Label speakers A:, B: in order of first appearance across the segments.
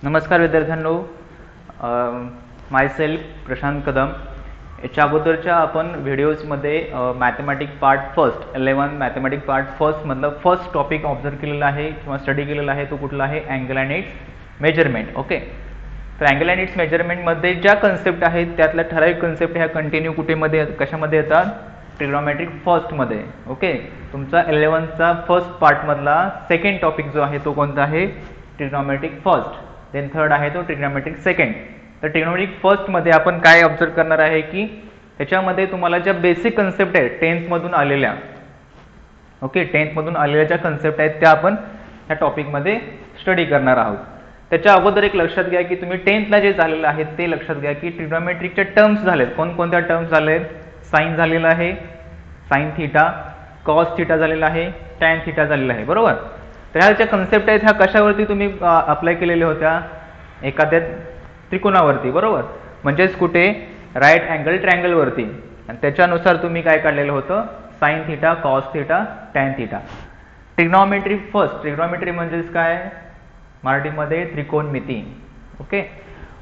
A: नमस्कार विद्यार्थ्यांनो, माय सेल्फ प्रशांत कदम. याच्या अगोदरच्या आपण व्हिडिओजमध्ये mathematic part first 11 mathematic part first मधलं फर्स्ट टॉपिक ऑब्झर्व केलेला आहे किंवा स्टडी केलेला आहे. तो कुठला आहे? Angle and its measurement. Okay, तर अँगल अँड इट्स मेजरमेंटमध्ये ज्या कन्सेप्ट आहेत त्यातल्या ठराविक कन्सेप्ट ह्या कंटिन्यू कुठेमध्ये कशामध्ये येतात? ट्रिग्नोमेट्रिक फर्स्टमध्ये. ओके, तुमचा 11चा फर्स्ट पार्टमधला सेकंड टॉपिक जो आहे तो कोणता आहे? Trigonometric first. देन थर्ड आहे तो ट्रिग्नोमेट्रिक सेकंड. तर ट्रिग्नोमेट्रिक फर्स्टमध्ये आपण काय ऑब्झर्व करणार आहे की त्याच्यामध्ये तुम्हाला ज्या बेसिक कन्सेप्ट आहेत 10th मधून आलेल्या, ओके, 10th मधून आलेल्या ज्या कन्सेप्ट आहेत त्या आपण या टॉपिकमध्ये स्टडी करणार आहोत. त्याच्या अगोदर एक लक्षात घ्या की तुम्ही 10thला जे झालेलं आहे ते लक्षात घ्या की ट्रिग्नोमेट्रिकचे टर्म्स झालेत. कोणकोणत्या टर्म्स झालेत? साइन झालेला आहे, साइन थीटा, कॉस थीटा झालेला आहे, टॅन थीटा झालेला आहे, बरोबर. तर ह्या ज्या कन्सेप्ट आहेत ह्या कशावरती तुम्ही अप्लाय केलेल्या होत्या? एखाद्या त्रिकोणावरती, बरोबर. म्हणजेच कुठे? राईट अँगल ट्रायंगलवरती. आणि त्याच्यानुसार तुम्ही काय काढलेलं होतं? Sine theta, cos theta, tan theta. Trigonometry first. Trigonometry म्हणजेच काय? मराठीमध्ये त्रिकोणमिती. ओके,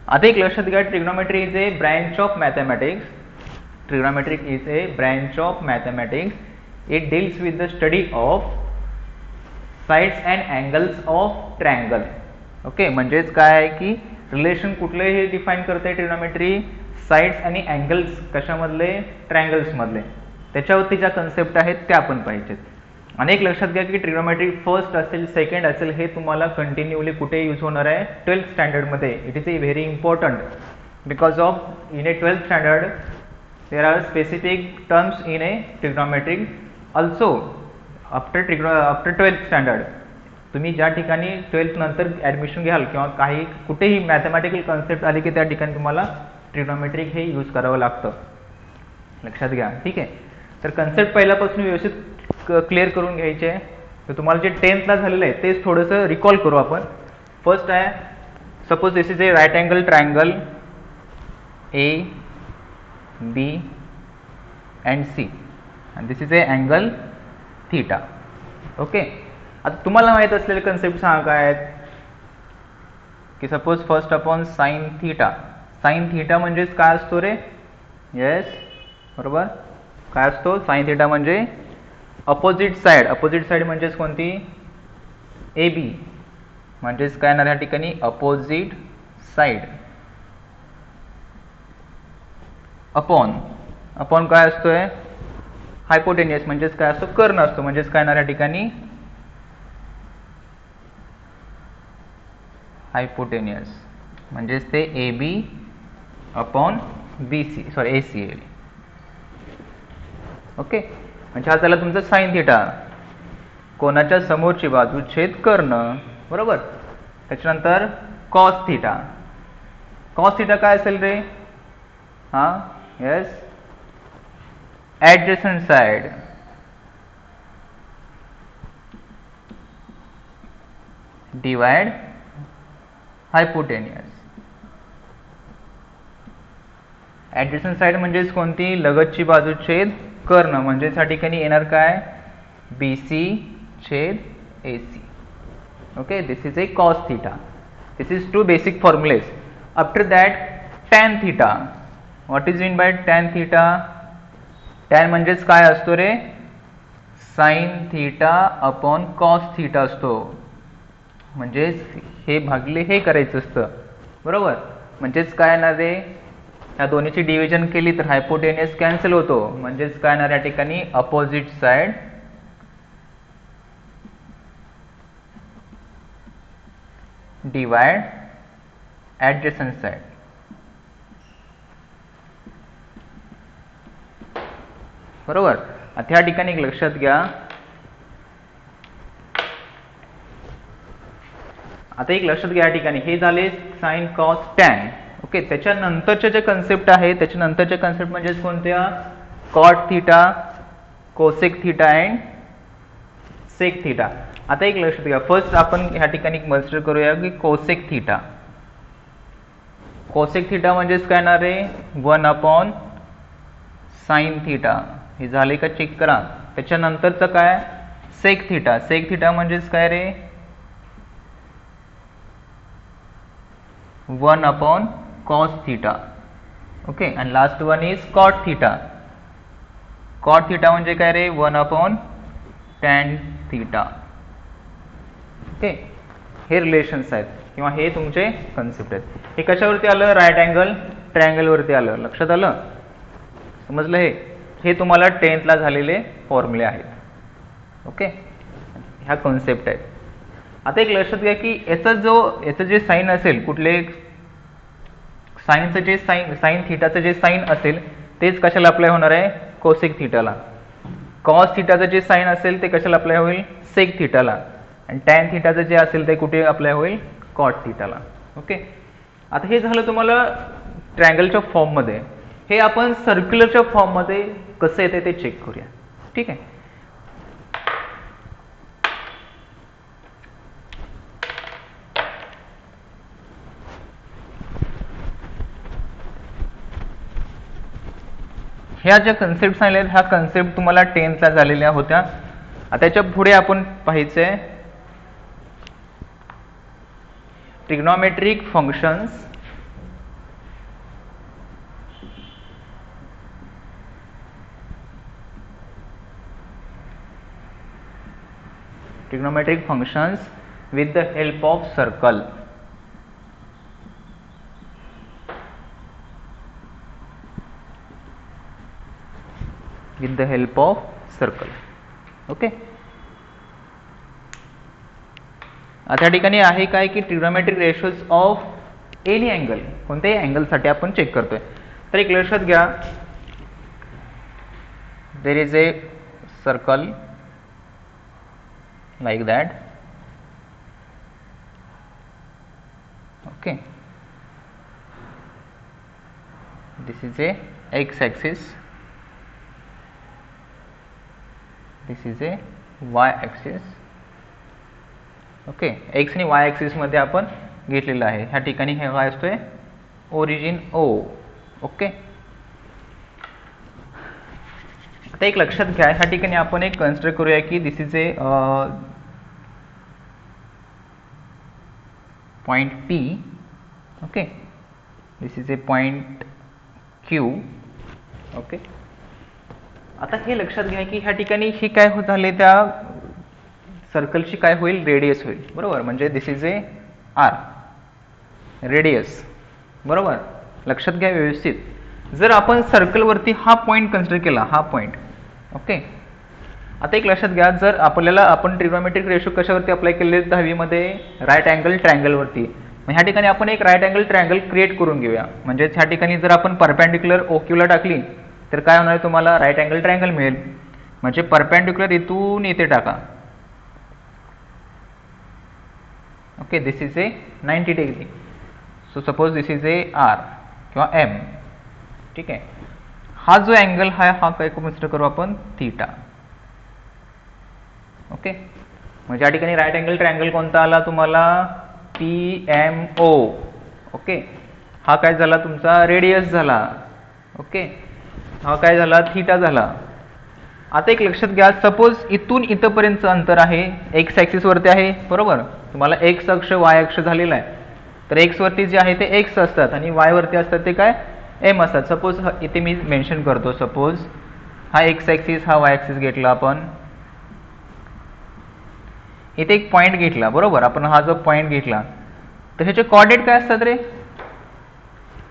A: आता एक लक्षात घ्या, trigonometry is a branch of mathematics. Trigonometry is a branch of mathematics. It deals with the study of sides and angles of triangle. Okay, म्हणजेच काय आहे की रिलेशन कुठले हे डिफाइन करते ट्रिग्नोमेट्री? साइड्स आणि अँगल्स कशामधले? ट्रायंगल्स मधले. त्याच्यावरती ज्या कन्सेप्ट आहेत त्या आपण पाहिजेत. आणि एक लक्षात घ्या की ट्रिग्नोमेट्री फर्स्ट असेल, सेकंड असेल, हे तुम्हाला कंटिन्यूली कुठे यूज होणार आहे? 12th स्टँडर्डमध्ये. It is A very important because of in A 12th standard there are specific terms in a trigonometric also after 12th standard. तुम्ही ज्या ठिकाणी 12th नंतर ऍडमिशन घ्याल किंवा काही कुठेही मॅथमॅटिकल कन्सेप्ट आले की त्या ठिकाणी तुम्हाला ट्रिग्नोमेट्रिक हे यूज करावं लागतं. लक्षात घ्या, ठीक आहे. तर कन्सेप्ट पहिल्यापासून व्यवस्थित क्लिअर करून घ्यायचे. तर तुम्हाला जे 10thला झालेलं आहे तेच थोडंसं रिकॉल करू आपण. फर्स्ट आहे, suppose this is a right angle triangle A B and C and this is a angle theta. Okay, आता तुम्हाला माहित असलेले कन्सेप्ट सांगा काय आहेत की suppose first upon sine theta. Sine theta म्हणजेच काय असतो रे? येस, बरोबर. काय असतो? साइन थीटा म्हणजे अपोजिट साइड. अपोजिट साइड म्हणजेच कोणती? AB. म्हणजेच काय येणार या ठिकाणी? Opposite side. अपॉन. अपॉन काय असतोय? हायपोटेनियस. म्हणजेच काय असतो? कर्ण असतो. म्हणजेच काय येणार या ठिकाणी? हायपोटेनियस. म्हणजेच ते AB upon BC, sorry AC. Okay, म्हणजे हा झाला तुमचा साइन थीटा, कोणाच्या समोरची बाजू छेद कर्ण, बरोबर. त्याच्यानंतर कॉस थीटा. कॉस थीटा काय असेल रे? हा, yes, adjacent side. Divide hypotenuse. Adjacent side म्हणजेच कोणती? लगतची बाजू छेद कर्ण. म्हणजे या ठिकाणी येणार काय? BC छेद AC. Okay, this is A cos theta. This is two basic formulas. After that, tan theta. What is mean by tan theta? tan म्हणजेच काय असतो रे? Sine theta upon cos theta असतो. म्हणजेच हे भागले हे करायचं असतं, बरोबर. म्हणजेच काय येणार रे? या दोन्हीची डिव्हिजन केली तर हायपोटेनियस कॅन्सल होतो. म्हणजेच काय येणार या ठिकाणी? Opposite side divide adjacent side. बरोबर. आता ह्या ठिकाणी एक लक्षात घ्या, आता एक लक्षात घ्या या ठिकाणी हे झाले साइन कॉस टॅन. ओके, त्याच्यानंतरचे जे कन्सेप्ट आहे त्याच्यानंतरचे कन्सेप्ट म्हणजे कोणत्या? Cot theta, cosec theta and sec theta. आता एक लक्षात घ्या, फर्स्ट आपण ह्या ठिकाणी कन्सिडर करूया की कोसेक थीटा. कोसेक थीटा म्हणजेच काय येणार आहे? 1 अपॉन साइन थीटा. हे झाले का? चेक करा. त्याच्यानंतरचं काय? Sec theta. सेक थीटा म्हणजेच काय रे? 1 upon cos theta. ओके, आणि last one is cot theta. cot theta म्हणजे काय रे, 1 upon tan theta. ओके, हे रिलेशन्स आहेत किंवा हे तुमचे कन्सेप्ट आहेत. हे कशावरती आलं, राईट अँगल ट्रायंगल वरती आलं. लक्षात आलं, समजलं. हे तुम्हाला 10th ला झालेले फॉर्म्युले आहेत. ओके, ह्या कॉन्सेप्ट आहेत. आता एक लक्षात घ्या की याचं जे साईन असेल, कुठले साईनचं जे साईन थिटाचं जे साईन असेल तेच कशाला अप्लाय होणार आहे, कोसेक थिटाला. कॉस थिटाचं जे साईन असेल ते कशाला अप्लाय होईल, सेक थिटाला. आणि टॅन थिटाचं जे असेल ते कुठे अप्लाय होईल, कॉट थिटाला. ओके, आता हे झालं तुम्हाला ट्रायंगलच्या फॉर्ममध्ये. हे आपण सर्क्युलरच्या फॉर्ममध्ये कसं येते ते चेक करूया. ठीक आहे, ह्या ज्या कन्सेप्ट सांगितल्या ह्या कन्सेप्ट तुम्हाला 10th ला झालेल्या होत्या. आता त्याच्या पुढे आपण पाहायचंय trigonometric functions. Trigonometric functions with the help of circle. with the help of circle. Okay, आता या ठिकाणी आहे काय की trigonometric ratios of any angle, कोणत्याही अँगलसाठी आपण चेक करतोय. तर एक लक्षात घ्या, there is a circle like that. Okay, this is a x axis, this is a y axis. Okay, x आणि वाय ॲक्सिस मध्ये आपण घेतलेलं आहे. ह्या ठिकाणी हे काय असतोय, ओरिजिन ओ. ओके, आता एक लक्षात घ्या, ह्या ठिकाणी आपण एक कन्सिडर करूया की this is a point P. Okay, this is a point Q. Okay, आता हे लक्षात घ्या की ह्या ठिकाणी ही काय होत झाले, त्या सर्कलची काय होईल, रेडियस होईल. बरोबर, म्हणजे दिस इज ए आर रेडियस. बरोबर, लक्षात घ्या व्यवस्थित. जर आपण सर्कलवरती हा पॉईंट कन्सिडर केला, हा पॉईंट. ओके, आता एक लक्षात घ्या, जर आपण ट्रिग्नोमेट्रिक रेशो कशावरती अप्लाय केले 10वी मध्ये, राईट अँगल ट्रायंगलवरती. मग ह्या ठिकाणी आपण एक राईट अँगल ट्रायंगल क्रिएट करून घेऊया. म्हणजे ह्या ठिकाणी जर आपण परपेंडिक्युलर ओक्यूला टाकली तर काय होणार आहे, तुम्हाला राईट अँगल ट्रायंगल मिळेल. म्हणजे परपेंडिक्युलर इथून इथे टाका. Okay, this is a 90 degree. So suppose this is a R किंवा एम. ठीक आहे, हा जो अँगल हा काय कन्सिडर करू आपण, थीटा. ओके, म्हणजे या ठिकाणी राईट अँगल ट्रायंगल कोणता आला तुम्हाला, PMO. ओके, हा काय झाला तुमचा, रेडियस झाला. ओके, हा काय झाला, थीटा झाला. आता एक लक्षात घ्या, सपोज इथून इथपर्यंतचं अंतर आहे, एक्स ॲक्सिस वरती आहे. बरोबर, तुम्हाला एक्स अक्ष वाय अक्ष झालेला आहे. तर एक्स वरती जे आहे ते एक्स असतात आणि वाय वरती असतात ते काय, एम असतात. सपोज इथे मी मेन्शन करतो, सपोज हा एक्स ॲक्सिस हा वाय ॲक्सिस घेतला आपण, इथे एक पॉईंट घेतला. बरोबर, आपण हा जो पॉईंट घेतला तर ह्याचे कोऑर्डिनेट काय असतात रे,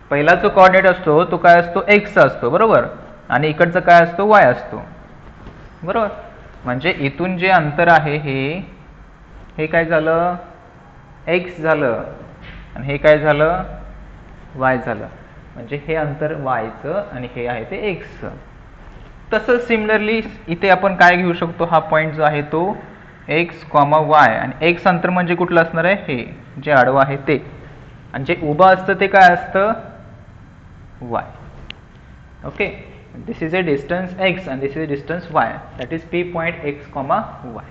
A: पहिला जो कोऑर्डिनेट असतो तो काय असतो, एक्स असतो. बरोबर, आणि इकडचं काय असतो, वाय असतो. बरोबर, म्हणजे इथून जे अंतर आहे हे काय झालं, एक्स झालं, आणि हे काय झालं, वाय झालं. म्हणजे हे अंतर वायचं आणि हे आहे ते एक्सचं. तसंच सिमिलरली इथे आपण काय घेऊ शकतो, हा पॉईंट जो आहे तो एक्स कॉमा वाय, आणि एक्स अंतर म्हणजे कुठलं असणार आहे, हे जे आडवं आहे ते, आणि जे उभं असतं ते काय असतं, Y. Okay, this is A distance x and this is A distance Y, that is P point x comma y.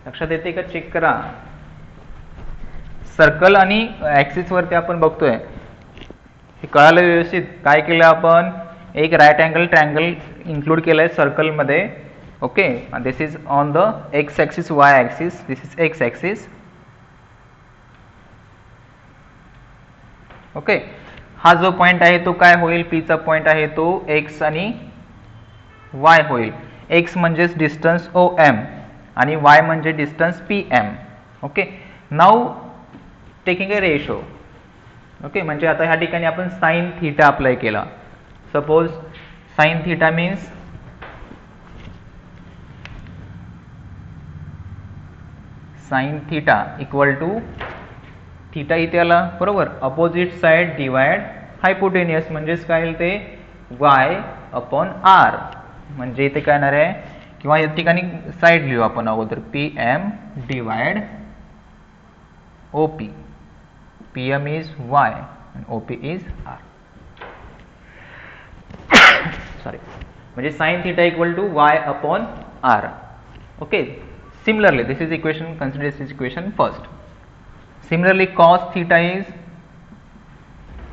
A: लक्षात येते का, चेक करा. सर्कल आणि ॲक्सिस वरती आपण बघतोय, हे कळालं व्यवस्थित. काय केलं आपण, एक राईट अँगल ट्रायंगल इन्क्लूड केलंय सर्कलमध्ये. Okay, this is on the x axis, Y axis, this is x axis. Okay, हा जो पॉइंट आहे तो काय होईल, पीचा पॉइंट आहे तो एक्स आणि वाय होईल. एक्स म्हणजेच डिस्टन्स ओ एम आणि वाय म्हणजे distance P M. Okay, now taking a ratio. Okay, म्हणजे आता ह्या ठिकाणी आपण साइन थीटा अप्लाय केला. Suppose sine theta means sine theta equal to theta इथे आला बरोबर, अपोजिट साइड डिवाइड हायपोटेनियस म्हणजेच काय येईल ते y अपॉन r. म्हणजे इथे काय येणार आहे, किंवा या ठिकाणी साइड लिहू आपण अगोदर P M divide OP. P M is y and OP is r. Sorry, म्हणजे sine theta equal to y upon r. Okay, similarly this is equation, consider this is equation first. Similarly cos theta is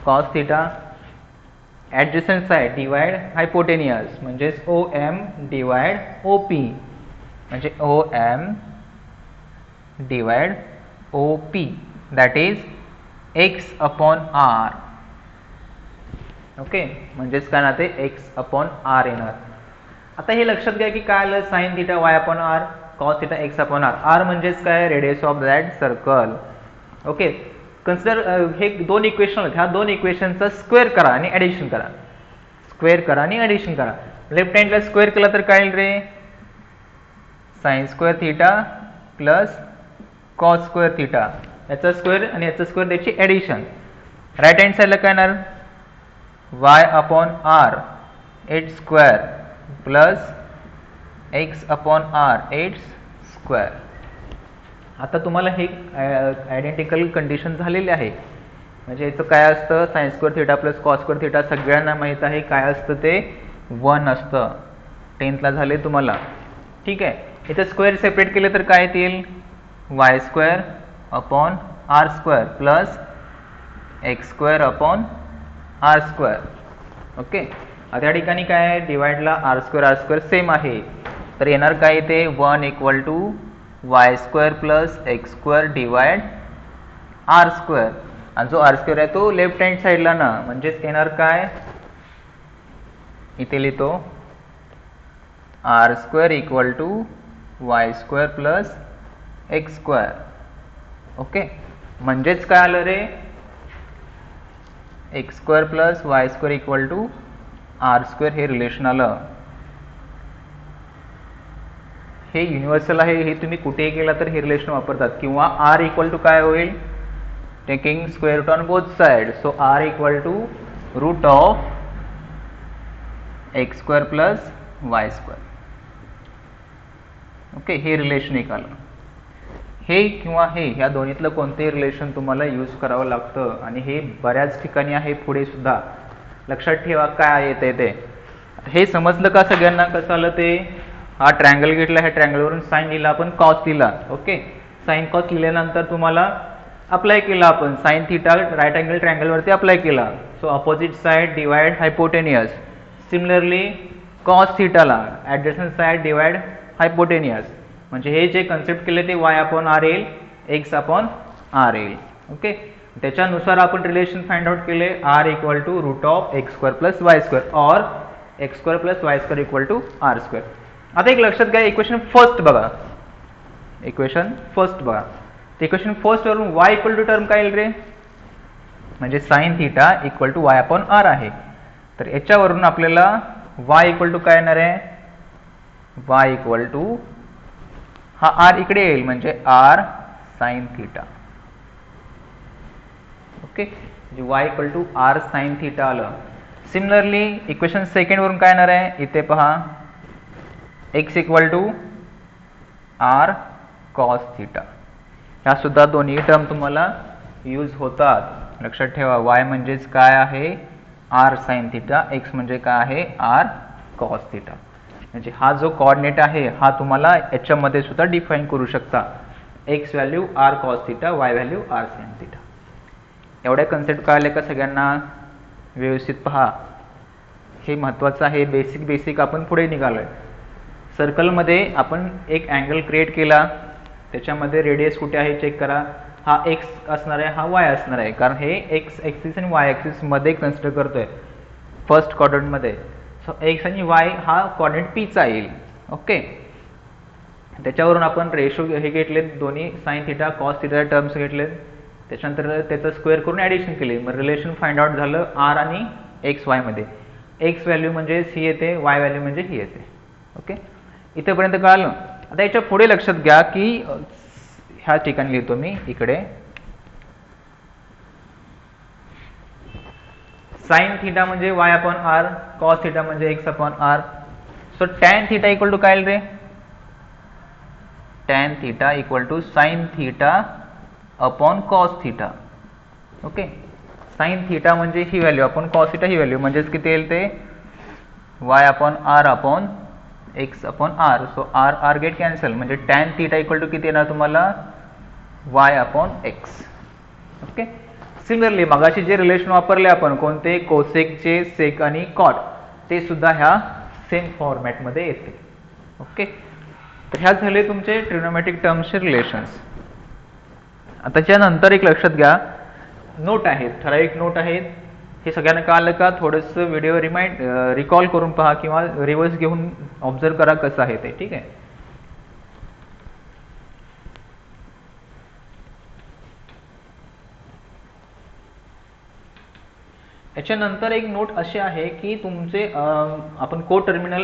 A: cos theta adjacent side divide hypotenuse म्हणजेच OM divide OP म्हणजे OM divide OP that is x upon r. Okay, म्हणजेच काय ना ते x upon r येणार. आता हे लक्षात घ्या की काय आलं, sin theta y upon r, cos theta x upon r. r म्हणजेच काय, radius of that circle. Okay, consider हे दोन इक्वेशन आहेत, ह्या दोन इक्वेशनचा स्क्वेअर करा आणि ॲडिशन करा. स्क्वेअर करा आणि ॲडिशन करा. लेफ्ट हँडला स्क्वेअर केला तर काय येईल रे, sine square theta plus cos square theta, याचा स्क्वेअर आणि याचा स्क्वेअर, त्याची ॲडिशन. राईट हँड साईडला काय येणार, y upon r at square plus x upon r at square. आता तुम्हाला हे आयडेंटिकल कंडिशन झालेली आहे. म्हणजे याचं काय असतं, sign square theta plus cos square theta सगळ्यांना माहीत आहे काय असतं ते 1 असतं, 10th झाले तुम्हाला. ठीक आहे, इथं स्क्वेअर सेपरेट केले तर काय येतील, Y square upon R square plus x square upon R square. Okay, आता या ठिकाणी काय आहे, डिवाइडला आर स्क्वेअर सेम आहे, तर येणार काय इथे 1 equal to Y square plus x square divide R square. आणि जो आर स्क्वेअर आहे तो लेफ्ट हँड साईडला ना, म्हणजेच येणार काय, इथे लिहितो r square equal to Y square plus x square. Okay, म्हणजेच काय आलं रे, x square plus Y square equal to R square हे रिलेशन आलं. हे युनिव्हर्सल आहे, हे तुम्ही कुठेही केला तर हे रिलेशन वापरतात. किंवा आर इक्वल टू काय होईल, taking square root on both side, so R equal to root of x square plus Y square. Okay, हे रिलेशन एक आलं. हे किंवा हे, ह्या दोन्हीतलं कोणतेही रिलेशन तुम्हाला यूज करावं लागतं आणि हे बऱ्याच ठिकाणी आहे पुढे सुद्धा. लक्षात ठेवा काय येते ते. हे समजलं का सगळ्यांना कसं आलं ते. हा ट्रायंगल घेतला, ह्या ट्रायंगलवरून साइन लिहिला आपण, कॉस लिहिला. ओके, साइन कॉस लिहिल्यानंतर तुम्हाला अप्लाय केला आपण साइन थीटा राईट अँगल ट्रायंगलवरती अप्लाय केला. So opposite side divide hypotenuse. Similarly cos थीटाला ॲडजस्टंट साइड डिवाइड हायपोटेनियस. म्हणजे हे जे कन्सेप्ट केले ते y अपॉन r येईल, x अपॉन r येईल. ओके, त्याच्यानुसार आपण रिलेशन फाइंड आउट केले, r equal to root of x square plus Y square और x square plus Y square equal to R square. आता एक लक्षात घ्या, इक्वेशन फर्स्ट बघा, इक्वेशन फर्स्ट बघा. इक्वेशन फर्स्ट वरून y इक्वल टू टर्म काय येईल रे, म्हणजे sine theta equal to y upon r आहे. तर याच्यावरून आपल्याला y इक्वल टू काय येणार आहे, y इक्वल टू हा r इकडे येईल म्हणजे r sine theta. Okay, y equal to r sine theta आलं. सिमिलरली इक्वेशन सेकंड वरून काय येणार आहे, इथे पहा x equal to r cos theta. ह्या सुद्धा दोन्ही टर्म तुम्हाला यूज होतात. लक्षात ठेवा, y म्हणजेच काय आहे r साइन थीटा, x म्हणजे काय आहे r कॉस थीटा. म्हणजे हा जो कोऑर्डिनेट आहे हा तुम्हाला याच्यामध्ये सुद्धा डिफाइन करू शकता. x value r cos theta, y value r sine theta. एवढ्या कन्सेप्ट कळाले का सगळ्यांना, व्यवस्थित पहा. हे महत्त्वाचं आहे, बेसिक आपण पुढे निघालोय. सर्कलमध्ये आपण एक अँगल क्रिएट केला, त्याच्यामध्ये रेडियस कुठे आहे चेक करा, हा एक्स असणार आहे, हा वाय असणार आहे, कारण हे एक्स ॲक्सिस आणि वाय ॲक्सिस मध्ये कन्सिडर करतोय फर्स्ट क्वाड्रंटमध्ये. सो एक्स आणि वाय हा कोऑर्डिनेट पीचा येईल. ओके, त्याच्यावरून आपण रेशो हे घेतले, दोन्ही sine theta cos theta terms घेतलेत, त्याच्यानंतर त्याचं स्क्वेअर करून ॲडिशन केले. मग रिलेशन फाइंड आउट झालं आर आणि एक्स वायमध्ये. एक्स व्हॅल्यू म्हणजे ही येते, वाय व्हॅल्यू म्हणजे ही येते. ओके, इथेपर्यंत कळालं. आता याच्या पुढे लक्षात घ्या की ह्या ठिकाणी लिहितो मी इकडे साइन थिटा म्हणजे y upon r, cos theta म्हणजे x upon R. So tan theta equal to काय रे, tan theta equal to sine theta upon cos theta. Okay, sine theta म्हणजे ही व्हॅल्यू अपॉन कॉस थिटा ही value, म्हणजेच किती येईल ते y upon r upon x upon R. So R R get cancel, म्हणजे टॅन थिटा इक्वल टू किती येणार तुम्हाला y upon X. Okay, similarly मगाशी जे रिलेशन वापरले आपण कोणते, कोसेकचे, सेक आणि कॉट, ते सुद्धा ह्या सेम फॉर्मॅटमध्ये येते. ओके, तर ह्या झाले तुमचे ट्रिग्नोमेट्रिक टर्म्सचे रिलेशन्स. आता त्यानंतर एक लक्षात घ्या, नोट आहेत, ठराविक नोट आहेत. हे सगळ्यांना कळालं का? थोडंसं व्हिडिओ रिकॉल करून पहा किंवा रिव्हर्स घेऊन ऑब्झर्व करा कसं आहे ते. ठीक आहे, याच्यानंतर एक नोट अशी आहे की तुमचे आपण को टर्मिनल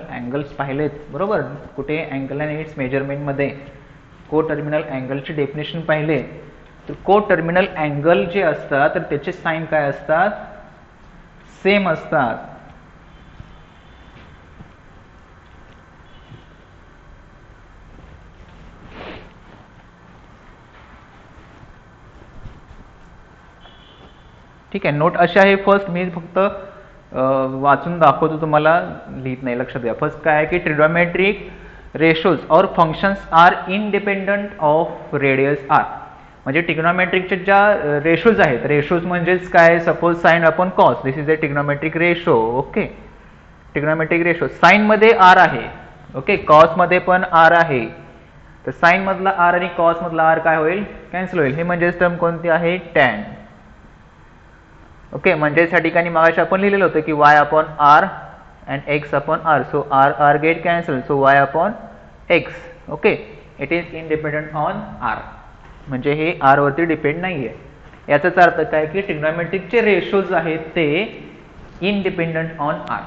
A: अँगल्स पाहिलेत बरोबर, कुठे अँगल अँड इट्स मेजरमेंटमध्ये को टर्मिनल अँगलची डेफिनेशन पाहिले. तर को टर्मिनल अँगल जे असतात तर त्याचे साइन काय असतात, सेम असतात. ठीक आहे, नोट अशी आहे. फर्स्ट मी फक्त वाचून दाखवतो तुम्हाला, लिहित नाही, लक्षात द्या. फर्स्ट काय आहे की ट्रिग्नोमेट्रिक रेशोज और functions are independent of radius R. म्हणजे ट्रिग्नोमेट्रिकच्या ज्या रेशोज आहेत, रेशोज म्हणजेच काय, suppose sine upon cos, this is a trigonometric ratio. Okay, trigonometric ratio sine मध्ये आर आहे, ओके, कॉस मध्ये पण आर आहे. तर साइन मधला आर आणि कॉस मधला आर काय होईल, कॅन्सल होईल. हे म्हणजेच टर्म कोणती आहे, टॅन. ओके, म्हणजे या ठिकाणी मागाशी आपण लिहिलेलं होतं की Y upon R and X upon R. So R R get cancel, so Y upon X. Okay, it is independent on R, म्हणजे हे आर वरती डिपेंड नाहीये. याचाच अर्थ काय की ट्रिग्नोमेट्रिकचे रेशोज आहेत ते इंडिपेंडंट ऑन आर.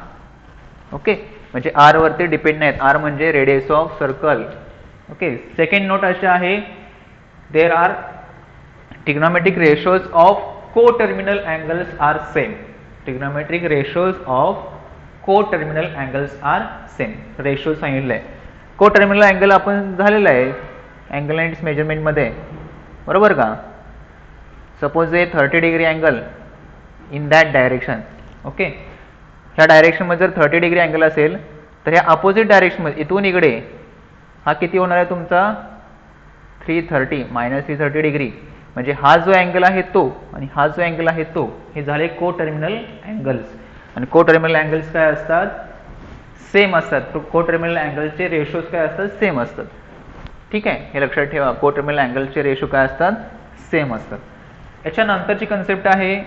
A: ओके, म्हणजे आर वरती डिपेंड नाहीत. आर म्हणजे radius of circle. Okay, second note अशी आहे, there are trigonometric ratios of co-terminal angles are same. Trigonometric ratios of co-terminal angles are same. Ratio सांगितलंय. co-terminal angle आपण झालेला आहे अँगल अँड मेजरमेंट मध्ये बरोबर का. Suppose A 30 degree angle in that direction. Okay, ह्या डायरेक्शन मध्ये जर 30 डिग्री अँगल असेल तर ह्या अपोजिट डायरेक्शन मध्ये इथून इकडे हा किती होणार आहे तुमचा 330 मायनस 330 डिग्री. म्हणजे हा जो अँगल आहे तो आणि हा जो अँगल आहे तो, हे झाले को टर्मिनल अँगल्स. आणि को टर्मिनल अँगल्स काय असतात, सेम असतात. को टर्मिनल अँगलचे रेशोज काय असतात, सेम असतात. ठीक आहे, हे लक्षात ठेवा, को टर्मिनल अँगलचे रेशो काय असतात, सेम असतात. याच्यानंतरची कन्सेप्ट आहे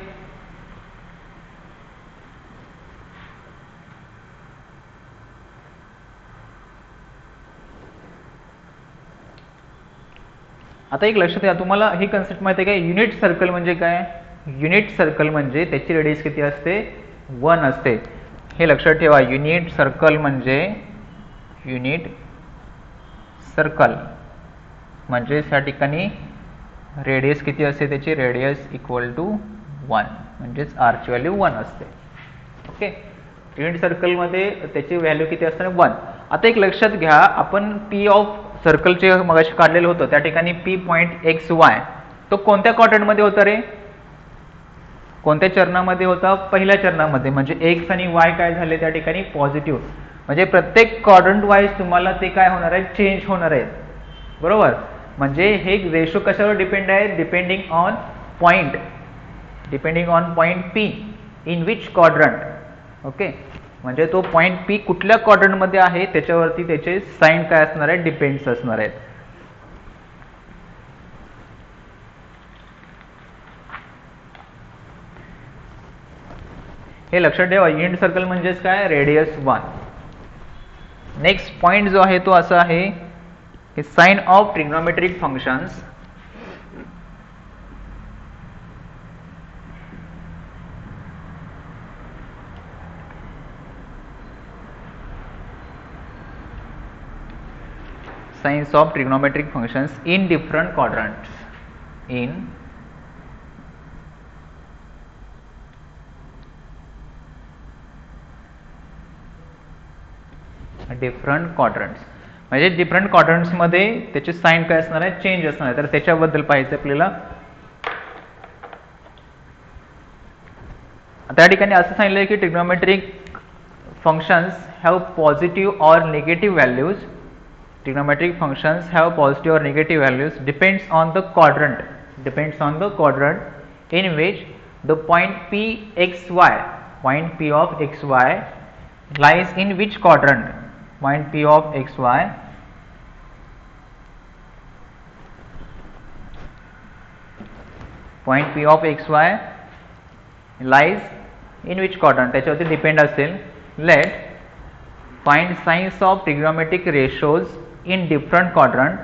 A: आता एक लक्षात घ्या, तुम्हाला ही कन्सेप्ट माहिती आहे काय, युनिट सर्कल म्हणजे काय. युनिट सर्कल म्हणजे त्याची रेडियस किती असते, 1 असते. हे लक्षात ठेवा. युनिट सर्कल म्हणजे युनिट सर्कल म्हणजे त्या ठिकाणी रेडियस किती असते, त्याची रेडियस इक्वल टू 1, म्हणजेच आरची व्हॅल्यू 1 असते. ओके, युनिट सर्कलमध्ये त्याची व्हॅल्यू किती असते, 1. आता एक लक्षात घ्या, आपण पी ऑफ सर्कलचे मगाशी काढलेलं होतं, त्या ठिकाणी पी पॉईंट एक्स वाय तो कोणत्या क्वाड्रंटमध्ये होता रे, कोणत्या चरणामध्ये होता, पहिल्या चरणामध्ये. म्हणजे एक्स आणि वाय काय झाले त्या ठिकाणी पॉझिटिव्ह. म्हणजे प्रत्येक क्वाड्रंट वाईज तुम्हाला ते काय होणार आहे, चेंज होणार आहे बरोबर. म्हणजे हे रेशो कशावर डिपेंड आहे, depending on point P in which quadrant. Okay, म्हणजे तो पॉइंट पी कुठल्या क्वाड्रंटमध्ये आहे त्याच्यावरती त्याचे साइन काय असणार आहे, डिपेंड्स असणार आहेत. हे लक्षात ठेवा, युनिट सर्कल म्हणजेच काय, रेडियस 1. नेक्स्ट पॉइंट जो आहे तो असा आहे की sine of trigonometric functions signs of trigonometric functions in different quadrants. In different quadrants, म्हणजे डिफरंट क्वाड्रंट्स मध्ये त्याचे साइन काय असणार आहे, चेंज असणार आहे. तर त्याच्याबद्दल पाहायचं आपल्याला. त्या ठिकाणी असं सांगितलं की trigonometric functions have positive or negative values. Trigonometric functions have positive or negative values depends on the quadrant in which the point P x y, point P of x y lies in which quadrant. Point P of x y lies in which quadrant, त्याच्यावरती depend असेल. Let find signs of trigonometric ratios in different quadrant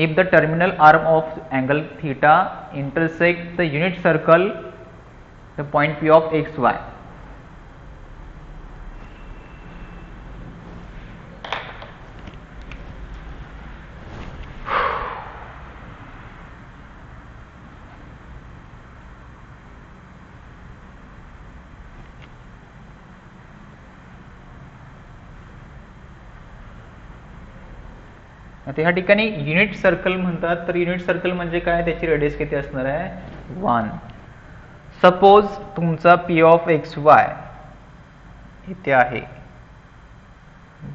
A: if the terminal arm of angle theta intersect the unit circle, the point P of x y. आता ह्या ठिकाणी unit circle म्हणतात. तर unit circle म्हणजे काय, त्याची radius किती असणार आहे, 1. सपोज तुमचा P ऑफ एक्स वाय इथे आहे,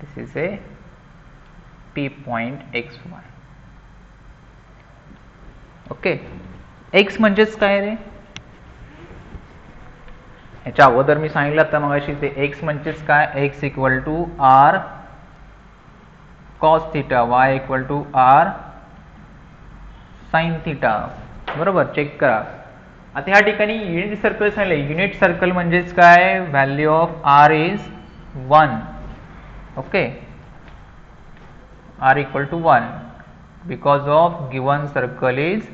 A: this is a P point x y. Okay, x म्हणजेच काय रे, याच्या अगोदर मी सांगितलं आता मगाशी, ते एक्स म्हणजेच काय, X equal to R cos theta, y equal to R sine theta. बरोबर, चेक करा. आता ह्या ठिकाणी युनिट सर्कल सांगितलं. युनिट सर्कल म्हणजेच काय, value of R is 1. Okay, R equal to 1 because of given circle is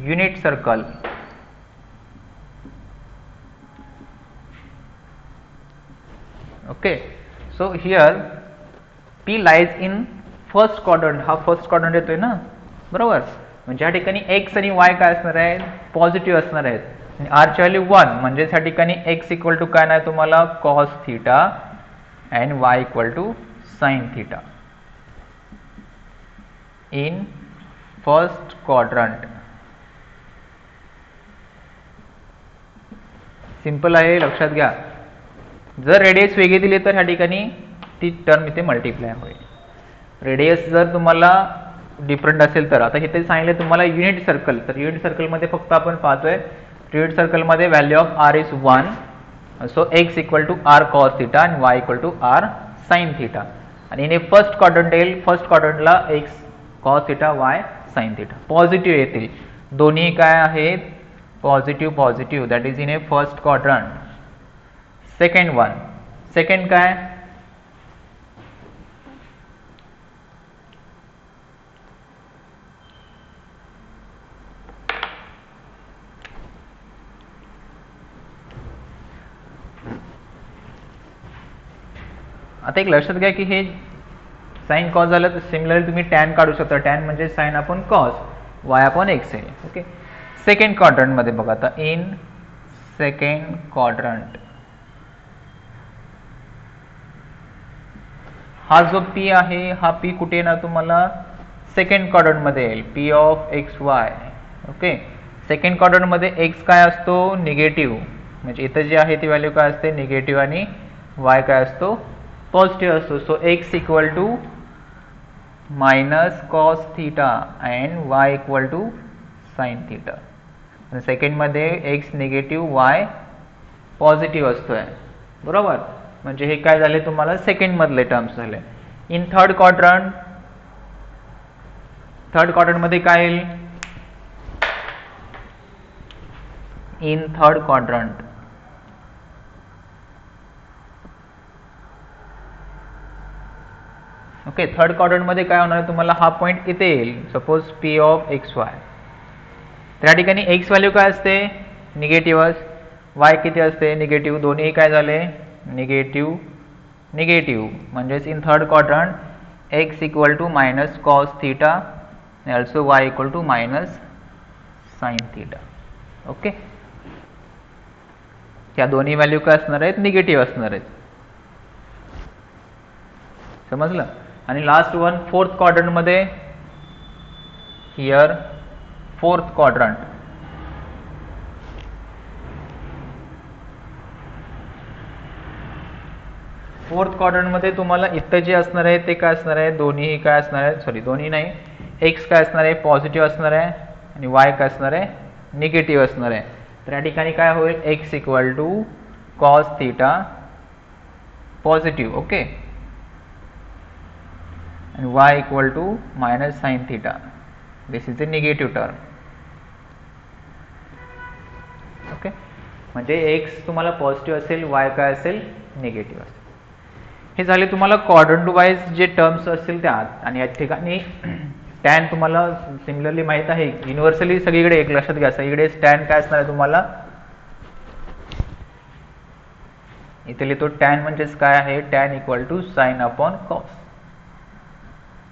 A: unit circle. Okay, so here P lies in first quadrant. हा first quadrant येतोय ना, बरोबर. म्हणजे या ठिकाणी x आणि y काय असणार आहे, पॉझिटिव्ह असणार आहेत. आणि r ची व्हॅल्यू 1 म्हणजे या ठिकाणी x इक्वल टू काय नाही तुम्हाला, cos theta and y equal to sine theta in first quadrant. Simple आहे, लक्षात घ्या. जर रेडियस वेगळी दिली तर ह्या ठिकाणी ती टर्म इथे मल्टिप्लाय होईल. रेडियस जर तुम्हाला डिफरंट असेल तर, आता इथे सांगितलं तुम्हाला युनिट सर्कल, तर युनिट सर्कलमध्ये फक्त आपण पाहतोय युनिट सर्कलमध्ये value of R is 1. So x equal to r cos theta आणि y equal to R sine theta. आणि इथे फर्स्ट क्वाड्रंट येईल, फर्स्ट क्वाड्रंटला x cos theta, y sine theta. Positive येतील, दोन्ही काय आहेत, positive positive, that is in a first quadrant. Second one, second काय, आता एक लक्षात घ्या की हे साइन कॉस झालं तर सिमिलरली तुम्ही टॅन काढू शकता. टॅन म्हणजे sign upon cos, Y upon x आहे. ओके, सेकंड क्वाड्रंट मध्ये बघा. आता इन सेकंड क्वाड्रंट हा जो P आहे, हा P कुठे येणार तुम्हाला, सेकंड क्वाड्रंट मध्ये येईल, P of x y. Okay, second quadrant मध्ये एक्स काय असतो, निगेटिव्ह, म्हणजे इथं जे आहे ती व्हॅल्यू काय असते, निगेटिव्ह, आणि वाय काय असतो, पॉझिटिव्ह असतो. So x equal to minus cos theta and Y equal to sine theta. आणि सेकंडमध्ये एक्स निगेटिव्ह, वाय पॉझिटिव्ह असतोय, बरोबर. म्हणजे हे काय झाले तुम्हाला सेकंड मधले टर्म्स झाले. इन थर्ड क्वाड्रंट, थर्ड क्वाड्रंटमध्ये काय येईल, in third quadrant okay, third क्वाड्रंटमध्ये काय होणार आहे तुम्हाला, हा पॉईंट इथे येईल, suppose P of x Y. त्या ठिकाणी एक्स व्हॅल्यू काय असते, निगेटिव्ह, वाय किती असते, निगेटिव्ह, दोन्ही काय झाले, निगेटिव्ह निगेटिव्ह. म्हणजेच in third quadrant x equal to minus cos theta आणि also y equal to minus sine theta. Okay, त्या दोन्ही व्हॅल्यू काय असणार आहेत, निगेटिव्ह असणार आहेत. समजलं. आणि लास्ट वन फोर्थ क्वाड्रंटमध्ये, हियर फोर्थ क्वाड्रंट, फोर्थ क्वाड्रंटमध्ये तुम्हाला इथं जे असणार आहे ते काय असणार आहे, दोन्ही काय असणार आहे, सॉरी दोन्ही नाही, एक्स काय असणार आहे, पॉझिटिव्ह असणार आहे आणि वाय काय असणार आहे, निगेटिव्ह असणार आहे. तर या ठिकाणी काय होईल, x equal to cos theta positive, okay, आणि y equal to minus sine theta, this is the negative term. Okay, म्हणजे एक्स तुम्हाला पॉझिटिव्ह असेल, वाय काय असेल, निगेटिव्ह असेल. हे झाले तुम्हाला क्वाड्रंट वाईज जे टर्म्स असतील त्यात. आणि या ठिकाणी टॅन तुम्हाला सिमिलरली माहित आहे, युनिव्हर्सली सगळीकडे एक लक्षात घ्या, सगळीकडे टॅन काय असणार आहे तुम्हाला, इथे लिहितो टॅन म्हणजेच काय आहे, tan equal to sine upon cos.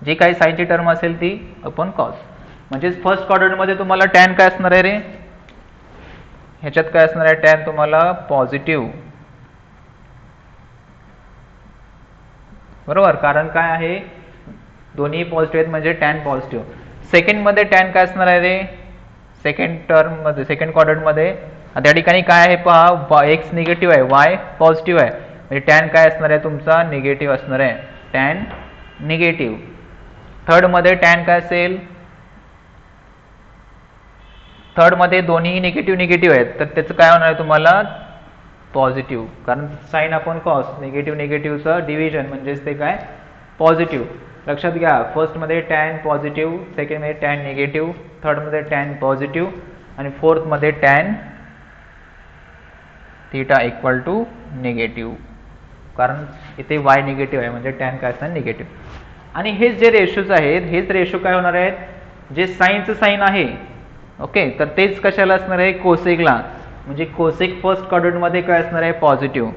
A: जी काही साइनची टर्म असेल ती अपॉन कॉस. म्हणजेच फर्स्ट क्वाड्रंटमध्ये तुम्हाला टॅन काय असणार आहे रे, ह्याच्यात काय असणार आहे, टॅन तुम्हाला पॉझिटिव्ह, बरोबर, कारण काय आहे, दोन्ही पॉझिटिव्ह आहेत म्हणजे टॅन पॉझिटिव्ह. सेकंड मध्ये टॅन काय असणार आहे रे, सेकंड टर्म मध्ये, सेकंड क्वाड्रंट मध्ये त्या ठिकाणी काय आहे पहा, एक्स निगेटिव्ह आहे, वाय पॉझिटिव्ह आहे, म्हणजे टॅन काय असणार आहे तुमचा, निगेटिव्ह असणार आहे, टॅन निगेटिव्ह. थर्ड मध्ये टॅन काय असेल, थर्ड मध्ये दोन्ही निगेटिव्ह निगेटिव्ह आहेत, तर त्याचं काय होणार आहे तुम्हाला, पॉझिटिव्ह, कारण साइन अपॉन कॉस, निगेटिव्ह निगेटिव्हचं डिव्हिजन म्हणजेच ते काय, पॉझिटिव्ह. लक्षात घ्या, फर्स्ट मध्ये टॅन पॉझिटिव्ह, सेकंड मध्ये टॅन निगेटिव्ह, थर्ड मध्ये टॅन पॉझिटिव्ह आणि फोर्थ मध्ये tan theta equal to negative, कारण इथे वाय निगेटिव्ह आहे म्हणजे टॅन काय असणार, निगेटिव्ह. आणि हे जे रेशोज आहेत, हेच रेशो काय होणार आहेत, जे साइनचं साइन आहे, ओके, तर तेच कशाला असणार आहे, कोसेकला. म्हणजे कोसेक फर्स्ट क्वाड्रंटमध्ये काय असणार आहे, पॉझिटिव्ह.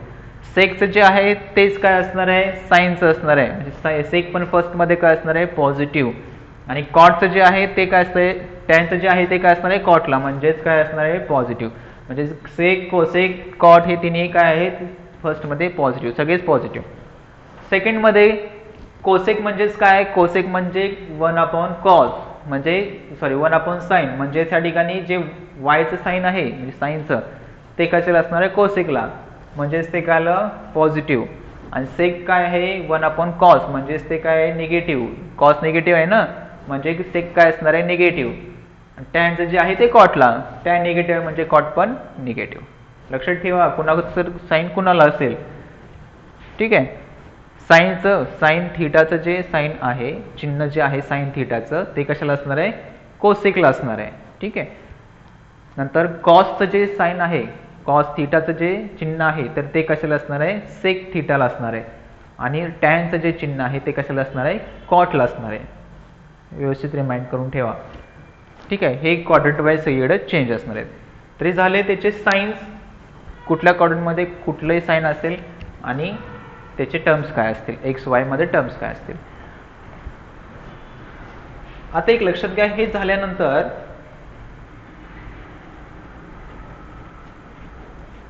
A: सेकचं जे आहे तेच काय असणार आहे, साइनचं असणार आहे, म्हणजे सेक पण फर्स्टमध्ये काय असणार आहे, पॉझिटिव्ह. आणि कॉटचं जे आहे ते काय असतं, टॅनचं जे आहे ते काय असणार आहे, कॉटला, म्हणजेच काय असणार आहे, पॉझिटिव्ह. म्हणजे सेक, कोसेक, कॉट हे तिन्ही काय आहेत, फर्स्टमध्ये पॉझिटिव्ह, सगळेच पॉझिटिव्ह. सेकंडमध्ये कोसेक म्हणजेच काय, कोसेक म्हणजे 1 अपॉन कॉस, म्हणजे सॉरी 1 अपॉन साइन, म्हणजे त्या ठिकाणी जे वायचं साइन आहे म्हणजे साइनचं ते कशाला असणार आहे, कोसेकला, म्हणजेच ते काय आलं, पॉझिटिव्ह. आणि सेक काय आहे, 1 अपॉन कॉस, म्हणजेच ते काय आहे, निगेटिव्ह, कॉस निगेटिव्ह आहे ना, म्हणजे सेक काय असणार आहे, निगेटिव्ह. टॅनचं जे आहे ते कॉटला, टॅन निगेटिव्ह आहे म्हणजे कॉट पण निगेटिव्ह. लक्षात ठेवा, कुणाचं साइन कुणाला असेल, ठीक आहे. साइनचं, साइन थीटाचं जे साइन आहे, चिन्ह जे आहे साइन थीटाचं, ते कशाला असणार आहे, कोसेकला असणार आहे, ठीक आहे. नंतर कॉसचं जे साइन आहे, कॉस थीटाचं जे चिन्ह आहे, तर ते कशाला असणार आहे, सेक थीटाला असणार आहे. आणि टॅनचं जे चिन्ह आहे ते कशाला असणार आहे, कॉटला असणार आहे. व्यवस्थित रिमाइंड करून ठेवा, ठीक आहे. हे क्वाड्रंट वाईज सगळीकडे चेंज असणार आहेत. तरी झाले त्याचे साइन्स, कुठल्या क्वाड्रंटमध्ये कुठलंही साइन असेल आणि त्याचे टर्म्स काय असतील, एक्स वाय मध्ये टर्म्स काय असतील. आता एक लक्षात घ्या, हे झाल्यानंतर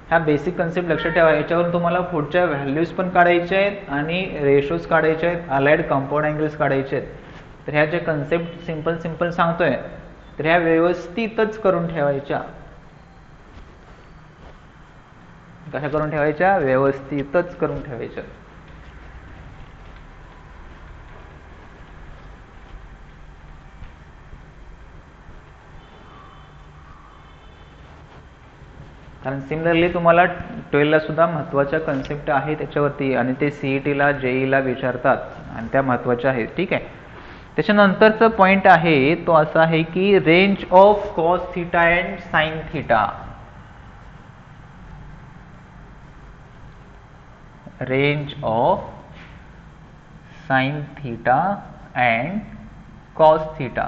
A: ह्या बेसिक कन्सेप्ट लक्षात ठेवा. याच्यावरून तुम्हाला पुढच्या व्हॅल्यूज पण काढायचे आहेत आणि रेशोज काढायचे आहेत, अलाइड कंपाऊंड अँगल्स काढायचे आहेत. तर ह्या ज्या कन्सेप्ट सिंपल सांगतोय, तर ह्या व्यवस्थितच करून ठेवायच्या. कशा करून ठेवायच्या, व्यवस्थितच करून ठेवायच्या. कारण सिमिलरली तुम्हाला 12ला सुद्धा महत्त्वाच्या कन्सेप्ट आहे त्याच्यावरती, आणि ते CETला JEEला विचारतात आणि त्या महत्त्वाच्या आहेत, ठीक आहे. त्याच्यानंतरचा पॉइंट आहे तो असा आहे की range of cos theta and sine theta. Range of sine theta and cos theta.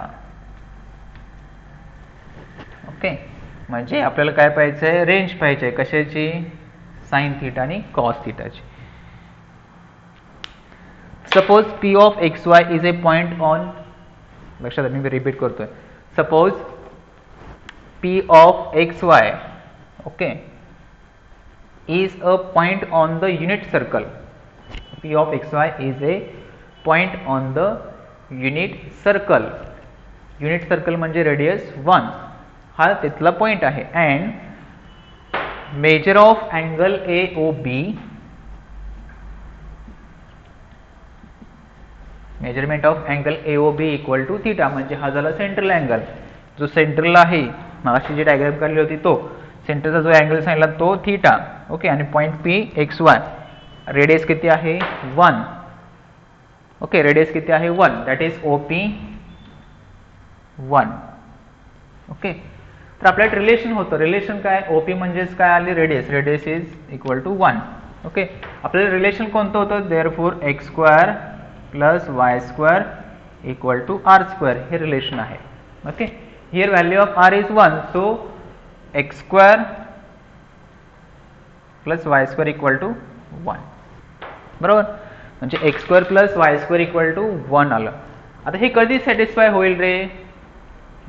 A: Okay, म्हणजे आपल्याला काय पाहिजे आहे, रेंज पाहिजे आहे कशाची, साइन थीटा आणि कॉस थीटाची. Suppose P of x y is a point on, लक्षात मी रिपीट करतोय, suppose P of x y okay is a point on the unit circle. P of xy is a point on the unit circle. Unit circle म्हणजे radius 1 हा तिथला point आहे. and measure of angle AOB, measurement of angle AOB equal to theta, म्हणजे हा झाला central angle. जो central आहे, मागाशी जी डायग्राम काढली होती तो सेंटरचा जो अँगल सांगितला तो थीटा. ओके, आणि point P x Y, radius किती आहे 1. ओके, रेडियस किती आहे 1, दॅट इज OP 1. ओके, तर आपल्याला रिलेशन होतं, रिलेशन काय, OP म्हणजेच काय आली radius, radius is equal to 1. Okay, आपल्याला रिलेशन कोणतं होतं, therefore X square plus Y square equal to R square, हे रिलेशन आहे. Okay, here value of R is 1, so X square plus Y square equal to 1. बरोबर, म्हणजे X square plus Y square equal to 1 आलं. आता हे कधी satisfy होईल रे,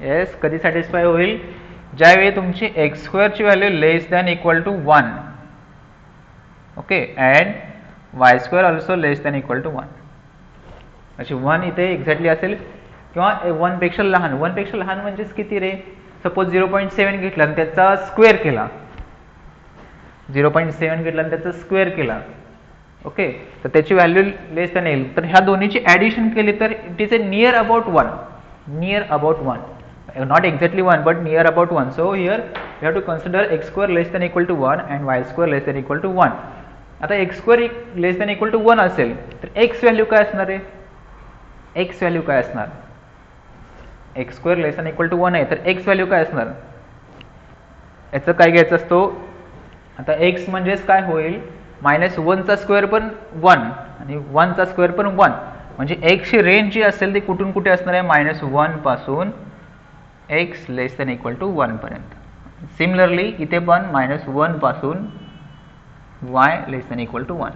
A: yes कधी सॅटिस्फाय होईल, ज्यावेळी तुमची एक्स स्क्वेअरची value less than equal to 1. Okay, and Y square also less than equal to 1. म्हणजे 1 इथे एक्झॅक्टली असेल किंवा 1 पेक्षा लहान. 1 पेक्षा लहान म्हणजेच किती रे, सपोज 0.7 घेतला आणि त्याचा स्क्वेअर केला, 0.7 घेतला आणि त्याचा स्क्वेअर केला. ओके, तर त्याची व्हॅल्यू लेस दॅन येईल. तर ह्या दोन्हीची ॲडिशन केली तर it is a near about 1, near about 1, not exactly 1 but near about 1. So here you have to consider X square less than equal to 1 and Y square less than equal to 1. आता X square less than equal to 1 असेल तर x value काय असणार आहे, x value काय असणार, X square less than equal to 1 आहे तर एक्स व्हॅल्यू काय असणार, याचं काय घ्यायचं असतो. आता एक्स म्हणजेच काय होईल, -1चा स्क्वेअर पण 1 आणि 1चा स्क्वेअर पण 1, म्हणजे एक्सची रेंज जी असेल ती कुठून कुठे असणार आहे, -1 पासून X less than equal to 1 पर्यंत. सिमिलरली इथे पण -1 पासून Y less than equal to 1.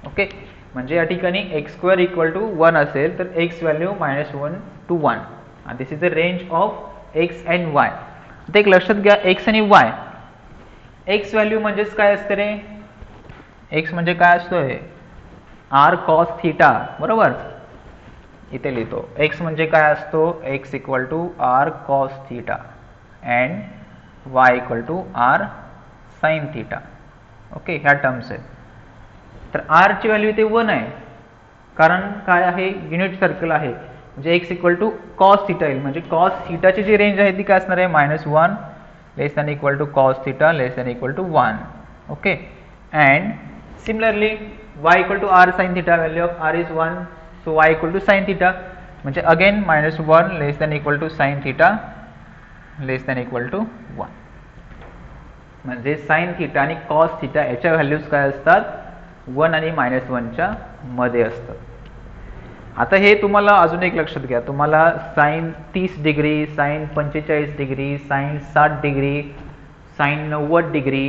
A: Okay, म्हणजे या ठिकाणी एक्स स्क्वेअर इक्वल टू 1 असेल तर x value -1 to 1. and this is the range of x and y. आता एक लक्षात घ्या, x आणि y, x व्हॅल्यू म्हणजेच काय असते रे, x म्हणजे काय असतोय, r cos थीटा. बरोबर, इथे लिहितो x म्हणजे काय असतो, x equal to r cos theta and y equal to r sin theta. Okay, ह्या टर्म्स आहेत. तर r ची व्हॅल्यू इथे 1 आहे, कारण काय आहे, युनिट सर्कल आहे, म्हणजे X equal to cos theta येईल. म्हणजे कॉस थीटाची जी रेंज आहे ती काय असणार आहे, -1 less than equal to cos theta less than equal to 1. Okay, and similarly y equal to R sine theta, value of R is 1, so y equal to sine theta, म्हणजे again -1 less than equal to sine theta less than equal to 1. म्हणजे sine theta आणि cos theta याच्या values काय असतात, 1 आणि -1च्या मध्ये असतात. आता हे तुम्हाला अजून एक लक्षात घ्या, तुम्हाला sine 30 degree, sine 45 degree, sine 60 degree, sine 90 degree,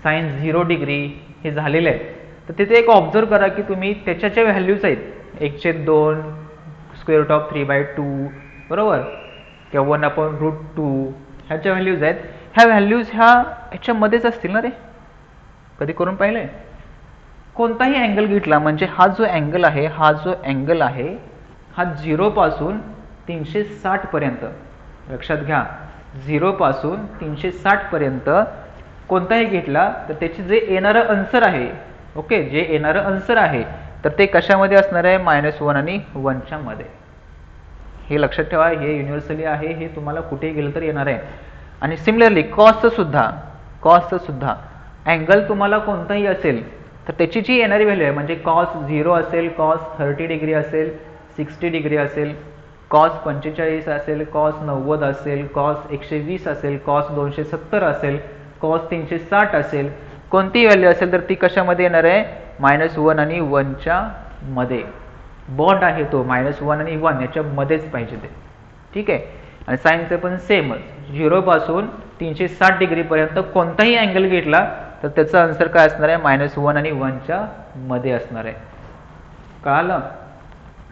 A: sine 0 degree हे झालेले आहे. तर तिथे एक ऑब्झर्व करा की तुम्ही त्याच्या व्हॅल्यूज आहेत, 1/2, √3/2, बरोबर, किंवा 1/√2 ह्याच्या व्हॅल्यूज आहेत. ह्या व्हॅल्यूज ह्याच्यामध्येच असतील ना रे, कधी करून पाहिलंय. कोणताही अँगल घेतला म्हणजे हा जो अँगल आहे, हा जो अँगल आहे हा 0 पासून 360 पर्यंत, लक्षात घ्या 0 पासून 360 पर्यंत कोणताही घेतला तर त्याची जे येणारं आन्सर आहे, ओके, जे येणारं आन्सर आहे तर ते कशामध्ये असणार आहे, -1 आणि 1च्या मध्ये. हे लक्षात ठेवा, हे युनिव्हर्सली आहे, हे तुम्हाला कुठेही गेलं तर येणार आहे. आणि सिमिलरली कॉसचं सुद्धा अँगल तुम्हाला कोणताही असेल तर त्याची जी येणारी व्हॅल्यू आहे, म्हणजे कॉस 0 असेल, कॉस 30 डिग्री असेल, 60 डिग्री असेल, कॉस 45 असेल, कॉस 90 असेल, कॉस 120 असेल, कॉस 270 असेल, कॉस 360 असेल, कोणतीही व्हॅल्यू असेल तर ती कशामध्ये येणार आहे, -1 आणि 1च्या मध्ये. बॉन्ड आहे तो -1 आणि 1 याच्यामध्येच पाहिजे ते, ठीक आहे. आणि साईनचं पण सेमच, 0 पासून 360 डिग्रीपर्यंत कोणताही अँगल घेतला तर त्याचा आन्सर काय असणार आहे, -1 आणि 1च्या मध्ये असणार आहे. कळालं.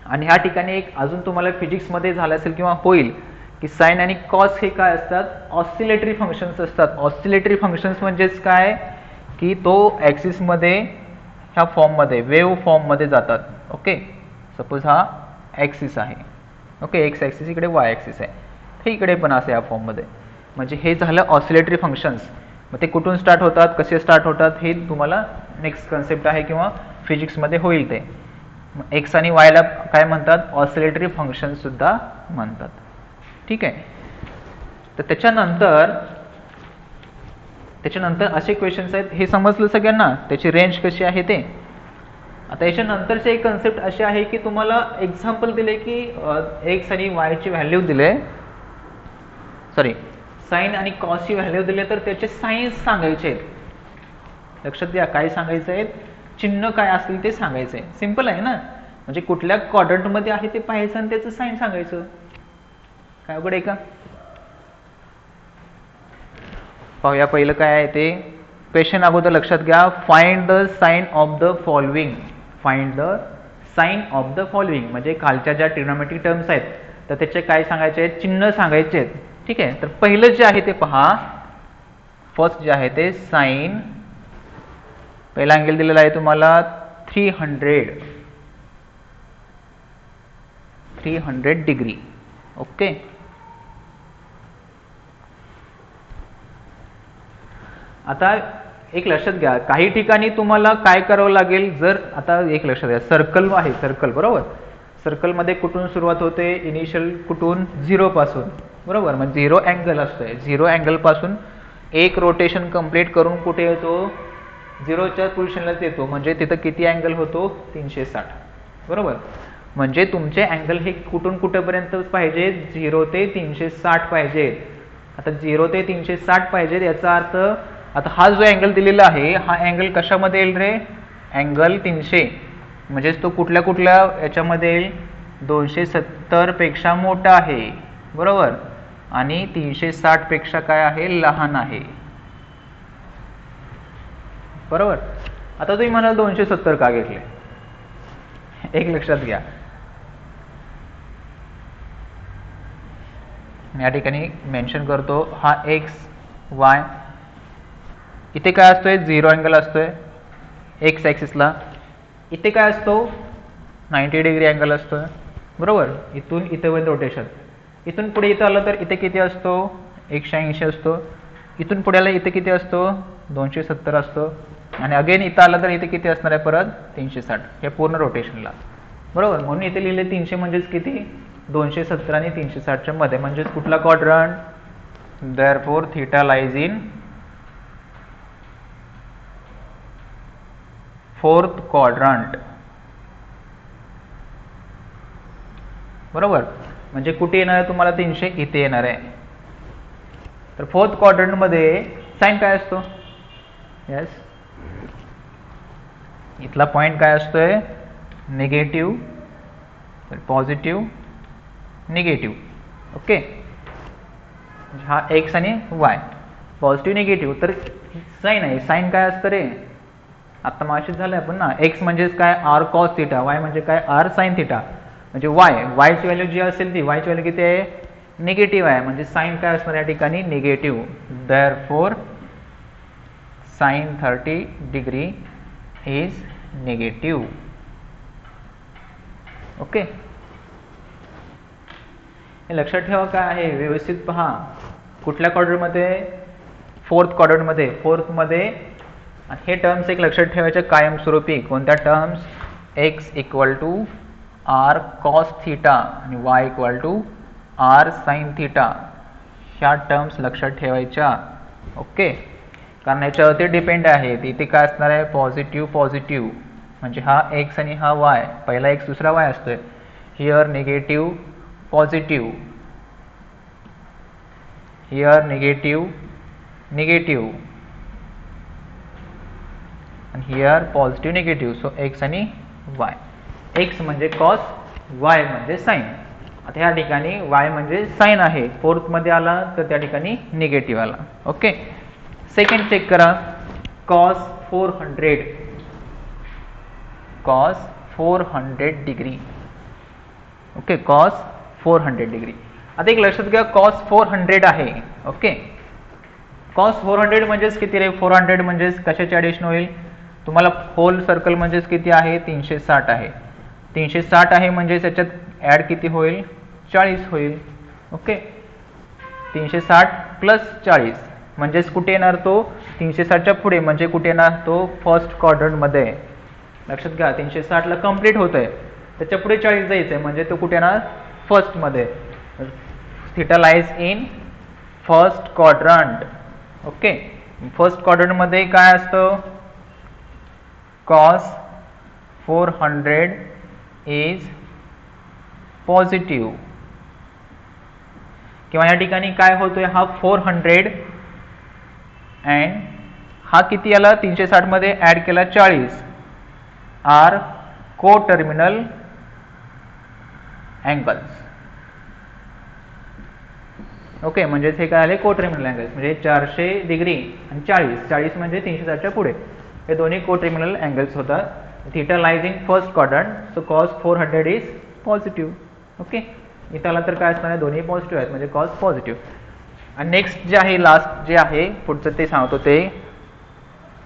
A: आणि ह्या ठिकाणी एक अजून तुम्हाला फिजिक्समध्ये झालं असेल किंवा होईल की साइन आणि कॉस हे काय असतात, ऑसिलेटरी फंक्शन्स असतात. ऑसिलेटरी फंक्शन्स म्हणजेच काय की तो ॲक्सिसमध्ये ह्या फॉर्ममध्ये वेव्ह फॉर्ममध्ये जातात. ओके, सपोज हा ॲक्सिस आहे, ओके, एक्स ॲक्सिस इकडे वाय ॲक्सिस आहे, हे इकडे पण असं या फॉर्ममध्ये. म्हणजे हे झालं ऑसिलेटरी फंक्शन्स. मग ते कुठून स्टार्ट होतात, कसे स्टार्ट होतात हे तुम्हाला नेक्स्ट कन्सेप्ट आहे किंवा फिजिक्समध्ये होईल ते. एक्स आणि वायला काय म्हणतात, ऑसिलेटरी फंक्शन्स सुद्धा म्हणतात, ठीक आहे. तर त्याच्यानंतर असे क्वेश्चन्स आहेत, हे समजलं सगळ्यांना, त्याची रेंज कशी आहे ते. आता याच्यानंतरचे एक कन्सेप्ट असे आहे की तुम्हाला एक्झाम्पल दिले की एक्स आणि वायची व्हॅल्यू दिले, सॉरी साइन आणि कॉसची व्हॅल्यू दिले, तर त्याचे साइन्स सांगायचे आहेत. लक्षात घ्या, काय सांगायचं आहे, चिन्ह काय असतील ते सांगायचं आहे. सिंपल आहे ना, म्हणजे कुठल्या क्वाड्रंटमध्ये आहे ते पाहायचं आणि त्याचं साइन सांगायचं. काय अवघड आहे का. पाहूया पहिलं काय आहे ते क्वेश्चन. अगोदर लक्षात घ्या, find the sine of the following. Find the sine of the following म्हणजे खालच्या ज्या ट्रिग्नोमेट्रिक टर्म्स आहेत तर त्याचे काय सांगायचे आहेत, चिन्ह सांगायचे आहेत, ठीक आहे. तर पहिलं जे आहे ते पहा, फर्स्ट जे आहे ते साइन, पहिला अँगल दिलेला आहे तुम्हाला 300 डिग्री. ओके, आता एक लक्षात घ्या, काही ठिकाणी तुम्हाला काय करावं लागेल, जर आता एक लक्षात घ्या, सर्कल आहे, सर्कल बरोबर, सर्कलमध्ये कुठून सुरुवात होते, इनिशियल कुठून, 0 पासून बरोबर, म्हणजे 0 अँगल असतोय, 0 अँगल पासून एक रोटेशन कंप्लीट करून कुठे येतो, 0च्या पोझिशनलाच येतो. म्हणजे तिथं किती अँगल होतो, 360 बरोबर. म्हणजे तुमचे अँगल हे कुठून कुठेपर्यंत पाहिजे, 0 ते 360 पाहिजे. आता 0 ते 360 पाहिजे याचा अर्थ, आता हा जो अँगल दिलेला आहे हा अँगल कशामध्ये येईल रे, अँगल 300, म्हणजेच तो कुठल्या कुठल्या याच्यामध्ये येईल, 270 पेक्षा मोठा आहे बरोबर, आणि 360 पेक्षा काय आहे, लहान आहे बरोबर. आता तुम्ही म्हणाल 270 का घेतले, एक लक्षात घ्या, या ठिकाणी मेन्शन करतो, हा एक्स वाय, इथे काय असतोय, 0 अँगल असतोय एक्स ॲक्सिसला, इथे काय असतो, 90 डिग्री अँगल असतोय बरोबर. इथून इथेपर्यंत रोटेशन, इथून पुढे इथं आलं तर इथे किती असतो, 180 असतो, इथून पुढे आला इथे किती असतो, 270 असतो, आणि अगेन इथं आलं तर इथे किती असणार आहे परत, 360, हे पूर्ण रोटेशनला बरोबर. म्हणून इथे लिहिले 300 म्हणजेच किती, 270 आणि 360च्या मध्ये, म्हणजेच कुठला quadrant, therefore theta lies in fourth quadrant बरोबर. म्हणजे कुठे येणार आहे तुम्हाला 300, इथे येणार आहे. तर फोर्थ क्वाड्रंट मध्ये साइन काय असतो, यस, इथला पॉइंट काय असतोय, निगेटिव्ह, पॉझिटिव्ह, निगेटिव्ह. ओके, हा एक्स आणि वाय, पॉझिटिव्ह निगेटिव्ह. तर साइन आहे, साइन काय असतं रे, आता माशीच झालं आपण ना, एक्स म्हणजेच काय, आर कॉस थिटा, वाय म्हणजे काय, आर साइन थिटा. म्हणजे वायची व्हॅल्यू जी असेल ती, वायची व्हॅल्यू किती आहे, निगेटिव्ह आहे, म्हणजे साइन काय असणार या ठिकाणी, negative. Therefore sine 30 degree is negative. Okay, हे लक्षात ठेवा, काय आहे व्यवस्थित पहा. कुठल्या क्वाड्रंटमध्ये, फोर्थ क्वाड्रंटमध्ये, फोर्थमध्ये. हे टर्म्स एक लक्षात ठेवायचे कायमस्वरूपी, कोणत्या terms, x equal to r cos theta आणि y equal to R sine theta, ह्या टर्म्स लक्षात ठेवायच्या. ओके, कारण याच्यावरती डिपेंड आहे, इथे काय असणार आहे, पॉझिटिव्ह पॉझिटिव्ह, म्हणजे हा एक्स आणि हा वाय, पहिला एक्स दुसरा वाय असतोय. Here negative positive, here negative negative, and here positive negative, so x आणि y. एक्स म्हणजे कॉस, वाय म्हणजे साईन. आता या ठिकाणी वाय म्हणजे साईन आहे, फोर्थ मध्ये आला तर त्या ठिकाणी निगेटिव्ह आला. ओके. सेकंड चेक करा, cos 400, cos 400 degree. Okay, cos 400 degree. आता एक लक्षात घ्या, कॉस 400 आहे. ओके, कॉस 400 म्हणजेच किती रे? 400 म्हणजेच कशाचे ॲडिशन होईल? तुम्हाला होल सर्कल म्हणजेच किती आहे? 360 आहे. 360 आहे म्हणजे त्याच्यात ॲड किती होईल? 40 होईल. ओके, 360 प्लस 40 म्हणजेच कुठे येणार तो? 360च्या पुढे म्हणजे कुठे येणार तो? फर्स्ट क्वाड्रंटमध्ये. लक्षात घ्या, 360 ला कंप्लीट होत आहे, त्याच्या पुढे 40 जायचं आहे म्हणजे तो कुठे येणार? फर्स्टमध्ये. Theta lies in first quadrant. Okay, first क्वाड्रंटमध्ये काय असतं? Cos 400 is positive. किंवा या ठिकाणी काय होतोय? हा 400 अँड हा किती आला? 360 मध्ये ऍड केला 40 आर को टर्मिनल अँगल्स. ओके, म्हणजे हे काय आले? को टर्मिनल अँगल्स. म्हणजे 400 डिग्री आणि 40 म्हणजे 360च्या पुढे, हे दोन्ही को टर्मिनल अँगल्स होतात. Theta lies in first quadrant, so cos 400 is positive. Okay, इथं आला तर काय असणार आहे? दोन्ही पॉझिटिव्ह आहेत म्हणजे कॉस पॉझिटिव्ह. आणि नेक्स्ट जे आहे, लास्ट जे आहे पुढचं ते सांगतो ते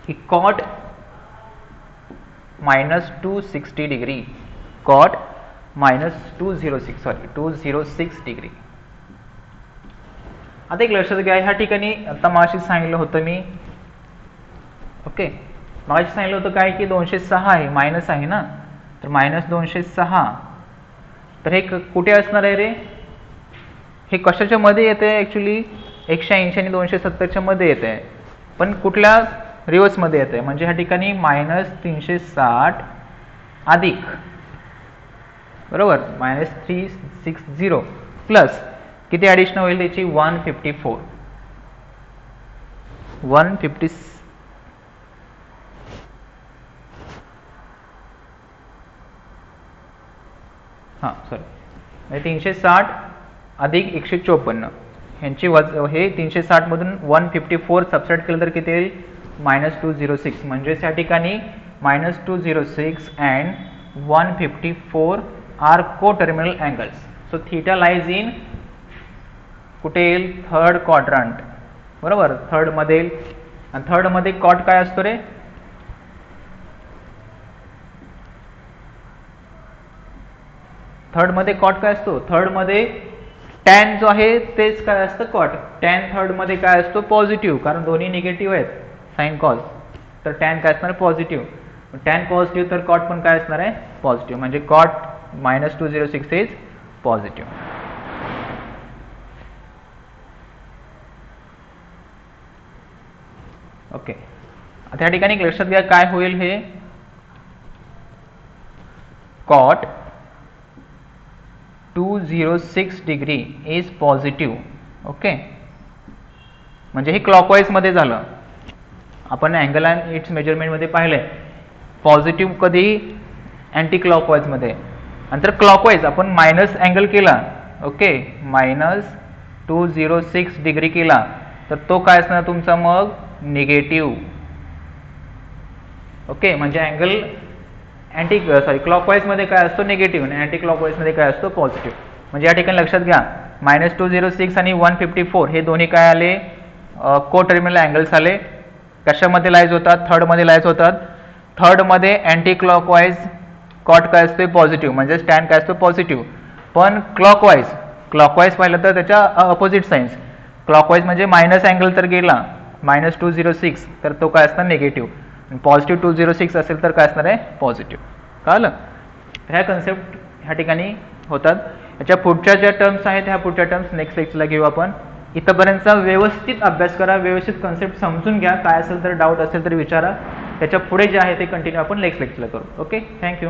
A: की कॉट -260 डिग्री, कॉट -206 डिग्री. आता एक लक्षात घ्या, ह्या ठिकाणी आता मागाशी सांगितलं होतं मी. ओके, मागाशी सांगितलं होतं काय की 206 आहे, मायनस आहे ना, तर -206. तर हे कुठे असणार आहे रे? हे कशाच्या मध्ये येते? ॲक्च्युली 180 आणि 270च्या मध्ये येते, पण कुठल्या रिव्हर्समध्ये येते? म्हणजे ह्या ठिकाणी -360 अधिक, बरोबर, -360 प्लस किती ॲडिशन होईल त्याची? 154. हां सॉरी, 360 अधिक 154 ह्यांची हे 360 मधून 154 सबस्ट्रॅक्ट केलं तर किती येईल? -206. म्हणजेच या ठिकाणी -206 अँड 154 आर को terminal angles. So theta lies in कुठे येईल? थर्ड क्वाड्रंट, बरोबर, थर्ड मध्ये येईल. आणि थर्ड मध्ये कॉट काय असतो रे? थर्ड मध्ये कॉट काय असतो? थर्ड मध्ये टॅन जो आहे तेच काय असतं? कॉट. टॅन थर्ड मध्ये काय असतो? पॉझिटिव्ह, कारण दोन्ही निगेटिव्ह आहेत, साइन कॉस. तर टॅन काय असणार? पॉझिटिव्ह. टॅन पॉझिटिव्ह तर कॉट पण काय असणार आहे? पॉझिटिव्ह. म्हणजे कॉट -206 इज पॉझिटिव्ह. ओके, आता या ठिकाणी लक्षात घ्या काय होईल हे? Cot 206 degree is positive. Okay, म्हणजे हे क्लॉकवाईज मध्ये झालं. आपण अँगल अँड इट्स मेजरमेंट मध्ये पाहिलंय, पॉझिटिव्ह कधी? अँटी क्लॉकवाईज मध्ये. नंतर क्लॉकवाईज आपण मायनस अँगल केला, ओके, -206 डिग्री केला, तर तो काय असणार तुमचा मग? निगेटिव्ह. ओके, म्हणजे अँगल क्लॉकवाईज मध्ये काय असतो? निगेटिव्ह, आणि अँटी क्लॉकवाईज मध्ये काय असतो? पॉझिटिव्ह. म्हणजे या ठिकाणी लक्षात घ्या, -206 आणि 154 हे दोन्ही काय आले? को टर्मिनल अँगल्स आले. कशामध्ये लाईज होतात? थर्ड मध्ये लाईज होतात. थर्ड मध्ये अँटी क्लॉकवाईज कॉट काय असतो? पॉझिटिव्ह, म्हणजे स्टॅन काय असतो? पॉझिटिव्ह. पण क्लॉकवाईज पाहिलं तर त्याच्या अपोजिट साइन्स. क्लॉकवाईज म्हणजे मायनस अँगल तर गेला, -206, तर तो काय असणार? निगेटिव्ह. पॉझिटिव्ह 206 असेल तर काय असणार आहे? पॉझिटिव्ह. कळलं? ह्या कन्सेप्ट ह्या ठिकाणी होतात. याच्या पुढच्या ज्या टर्म्स आहेत ह्या पुढच्या टर्म्स नेक्स्ट लेक्चरला घेऊ आपण. इथंपर्यंतचा व्यवस्थित अभ्यास करा, व्यवस्थित कन्सेप्ट समजून घ्या. काय असेल तर डाऊट असेल तर विचारा. त्याच्या पुढे जे आहे ते कंटिन्यू आपण नेक्स्ट लेक्चरला करू. Okay, thank you.